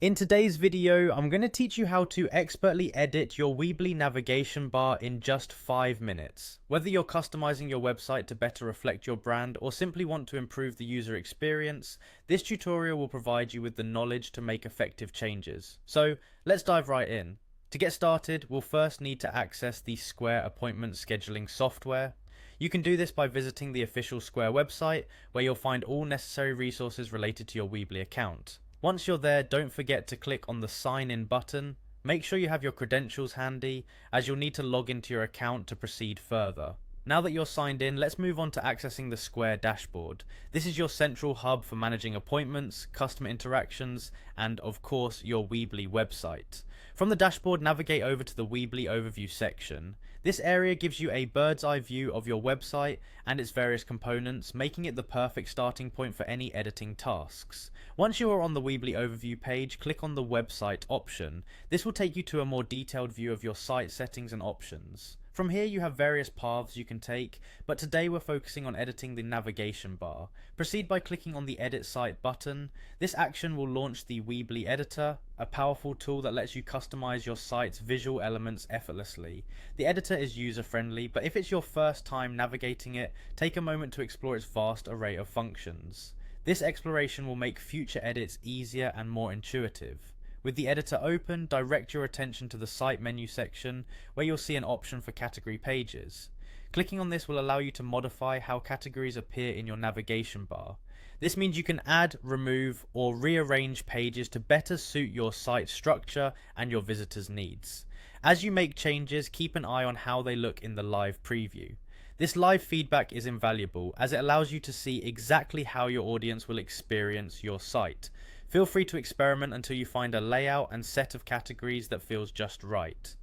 In today's video, I'm going to teach you how to expertly edit your Weebly navigation bar in just 5 minutes. Whether you're customizing your website to better reflect your brand or simply want to improve the user experience, this tutorial will provide you with the knowledge to make effective changes. So let's dive right in. To get started, we'll first need to access the Square appointment scheduling software. You can do this by visiting the official Square website, where you'll find all necessary resources related to your Weebly account. Once you're there, don't forget to click on the sign in button. Make sure you have your credentials handy, as you'll need to log into your account to proceed further. Now that you're signed in, let's move on to accessing the Square dashboard. This is your central hub for managing appointments, customer interactions, and of course your Weebly website. From the dashboard, navigate over to the Weebly overview section. This area gives you a bird's eye view of your website and its various components, making it the perfect starting point for any editing tasks. Once you are on the Weebly overview page, click on the website option. This will take you to a more detailed view of your site settings and options. From here you have various paths you can take, but today we're focusing on editing the navigation bar. Proceed by clicking on the Edit Site button. This action will launch the Weebly Editor, a powerful tool that lets you customize your site's visual elements effortlessly. The editor is user-friendly, but if it's your first time navigating it, take a moment to explore its vast array of functions. This exploration will make future edits easier and more intuitive. With the editor open, direct your attention to the site menu section, where you'll see an option for category pages. Clicking on this will allow you to modify how categories appear in your navigation bar. This means you can add, remove, or rearrange pages to better suit your site structure and your visitors' needs. As you make changes, keep an eye on how they look in the live preview. This live feedback is invaluable, as it allows you to see exactly how your audience will experience your site. Feel free to experiment until you find a layout and set of categories that feels just right.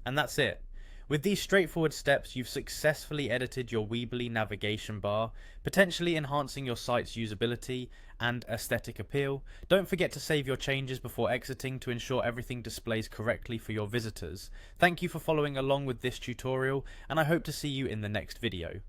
And that's it. With these straightforward steps, you've successfully edited your Weebly navigation bar, potentially enhancing your site's usability and aesthetic appeal. Don't forget to save your changes before exiting to ensure everything displays correctly for your visitors. Thank you for following along with this tutorial, and I hope to see you in the next video.